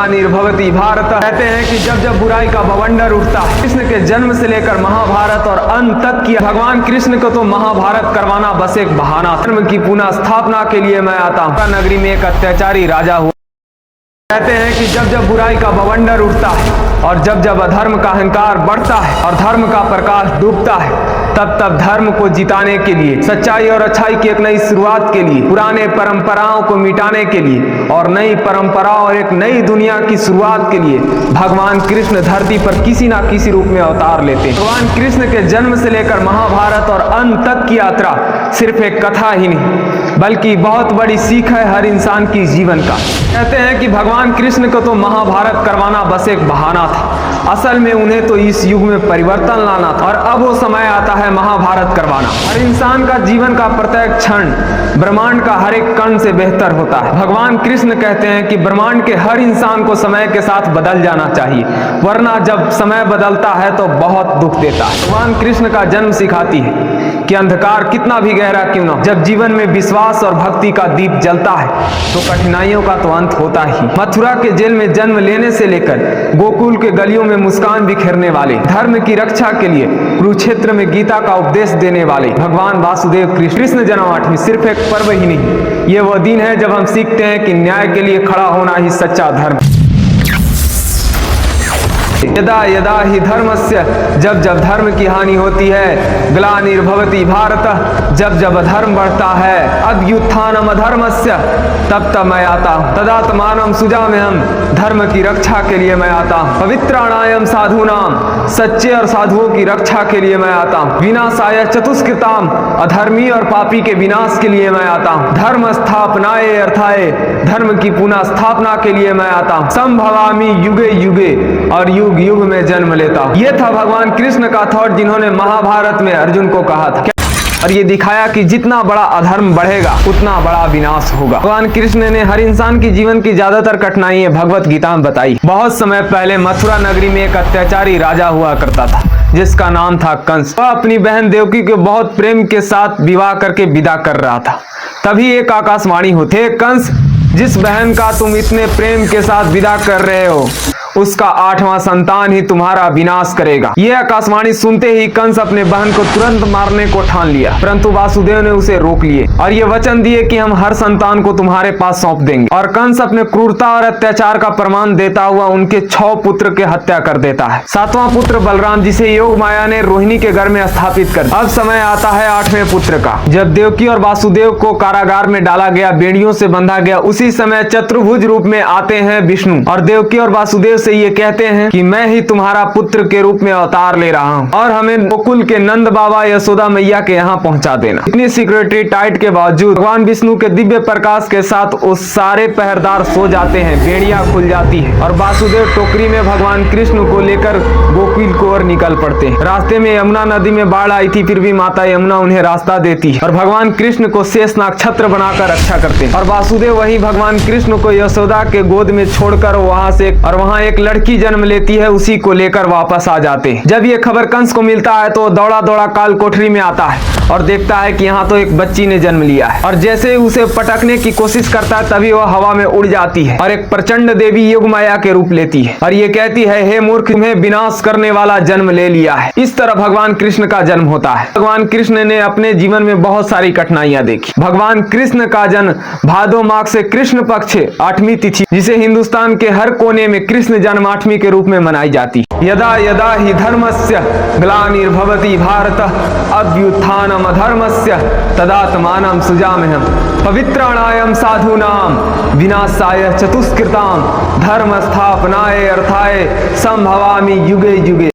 निर्भवती भारत। कहते हैं कि जब जब बुराई का बवंडर उठता है, कृष्ण के जन्म से लेकर महाभारत और अंत तक किया भगवान कृष्ण को तो महाभारत करवाना बस एक बहाना। धर्म की पुनः स्थापना के लिए मैं आता हूँ। नगरी में एक अत्याचारी राजा हुआ। कहते हैं कि जब जब बुराई का बवंडर उठता है और जब जब अधर्म का अहंकार बढ़ता है और धर्म का प्रकाश डूबता है, तब तब धर्म को जिताने के लिए, सच्चाई और अच्छाई की एक नई शुरुआत के लिए, पुराने परंपराओं को मिटाने के लिए और नई परंपराओं और एक नई दुनिया की शुरुआत के लिए भगवान कृष्ण धरती पर किसी ना किसी रूप में अवतार लेते हैं। भगवान कृष्ण के जन्म से लेकर महाभारत और अंत तक की यात्रा सिर्फ एक कथा ही नहीं, बल्कि बहुत बड़ी सीख है हर इंसान की जीवन का। कहते हैं कि भगवान कृष्ण को तो महाभारत करवाना बस एक बहाना था, असल में उन्हें तो इस युग में परिवर्तन लाना था और अब वो समय आता है महाभारत करवाना। हर इंसान का जीवन का प्रत्येक क्षण ब्रह्मांड का हर एक कण से बेहतर होता है। भगवान कृष्ण कहते हैं कि ब्रह्मांड के हर इंसान को समय के साथ बदल जाना चाहिए, वरना जब समय बदलता है तो बहुत दुख देता है। भगवान कृष्ण का जन्म सिखाती है कि अंधकार कितना भी गहरा क्यों ना, जब जीवन में विश्वास और भक्ति का दीप जलता है तो कठिनाइयों का तो अंत होता ही। मथुरा के जेल में जन्म लेने से लेकर गोकुल के गलियों में मुस्कान बिखेरने वाले, धर्म की रक्षा के लिए कुरुक्षेत्र में गीता का उपदेश देने वाले भगवान वासुदेव कृष्ण जन्माष्टमी सिर्फ एक पर्व ही नहीं, ये वह दिन है जब हम सीखते हैं कि न्याय के लिए खड़ा होना ही सच्चा धर्म। यदा यदा ही धर्मस्य, जब जब धर्म की हानि होती है, ग्लानिर्भवति भारत, जब जब अधर्म बढ़ता है, अभ्युत्थानम अधर्मस्य, तब तब मैं आता हूँ। तदात्मानं सुजाम्यहम्, धर्म की रक्षा के लिए मैं आता हूँ। पवित्राणायम साधूनाम, सच्चे और साधुओं की रक्षा के लिए मैं आता हूँ। विनाशाय चतुष्कृताम, अधर्मी और पापी के विनाश के लिए मैं आता हूँ। धर्म स्थापनाय अर्थाय, धर्म की पुनः स्थापना के लिए मैं आता हूँ। संभवामि युगे युगे, और युग युग में जन्म लेता हूँ। ये था भगवान कृष्ण का थॉट जिन्होंने महाभारत में अर्जुन को कहा था, और ये दिखाया कि जितना बड़ा अधर्म बढ़ेगा उतना बड़ा विनाश होगा। भगवान कृष्ण ने हर इंसान की जीवन की ज्यादातर कठिनाइयां भगवत गीता में बताई। बहुत समय पहले मथुरा नगरी में एक अत्याचारी राजा हुआ करता था जिसका नाम था कंस। वह अपनी बहन देवकी को बहुत प्रेम के साथ विवाह करके विदा कर रहा था। तभी एक आकाशवाणी होती है, कंस, जिस बहन का तुम इतने प्रेम के साथ विदा कर रहे हो उसका 8वां संतान ही तुम्हारा विनाश करेगा। यह आकाशवाणी सुनते ही कंस अपने बहन को तुरंत मारने को ठान लिया, परंतु वासुदेव ने उसे रोक लिए और ये वचन दिए कि हम हर संतान को तुम्हारे पास सौंप देंगे। और कंस अपने क्रूरता और अत्याचार का प्रमाण देता हुआ उनके 6 पुत्र के हत्या कर देता है। 7वां पुत्र बलराम, जिसे योग माया ने रोहिणी के घर में स्थापित कर। अब समय आता है 8वें पुत्र का। जब देवकी और वासुदेव को कारागार में डाला गया, बेड़ियों से बंधा गया, उसी समय चतुर्भुज रूप में आते हैं विष्णु और देवकी और वासुदेव से ये कहते हैं कि मैं ही तुम्हारा पुत्र के रूप में अवतार ले रहा हूँ और हमें गोकुल के नंद बाबा यशोदा मैया के यहाँ पहुँचा देना। इतनी सिक्योरिटी टाइट के बावजूद भगवान विष्णु के दिव्य प्रकाश के साथ उस सारे पहरेदार सो जाते हैं, बेड़ियां खुल जाती है और वासुदेव टोकरी में भगवान कृष्ण को लेकर गोकुल की ओर निकल पड़ते हैं। रास्ते में यमुना नदी में बाढ़ आई थी, फिर भी माता यमुना उन्हें रास्ता देती है और भगवान कृष्ण को शेषनाग छत्र बनाकर रक्षा करते हैं। और वासुदेव वही भगवान कृष्ण को यशोदा के गोद में छोड़कर वहाँ एक लड़की जन्म लेती है, उसी को लेकर वापस आ जाते हैं। जब ये खबर कंस को मिलता है तो दौड़ा दौड़ा काल कोठरी में आता है और देखता है कि यहाँ तो एक बच्ची ने जन्म लिया है और जैसे उसे पटकने की कोशिश करता है तभी वह हवा में उड़ जाती है और एक प्रचंड देवी योग माया के रूप लेती है और ये कहती है, हे मूर्ख, तुम्हें विनाश करने वाला जन्म ले लिया है। इस तरह भगवान कृष्ण का जन्म होता है। भगवान कृष्ण ने अपने जीवन में बहुत सारी कठिनाइयां देखी। भगवान कृष्ण का जन्म भादो माघ से कृष्ण पक्ष 8वीं तिथि, जिसे हिंदुस्तान के हर कोने में कृष्ण जन्माष्टमी के रूप में मनाई जाती। यदा यदा ही धर्मस्य ग्लानिर्भवति भारत, अभ्युत्थानम अधर्मस्य, तदात्मानं सुजाम्यहम्। पवित्राणायम साधूनाम, विनाशाय चतुष्कृताम, धर्म स्थापनाय अर्थाय संभवामि युगे युगे।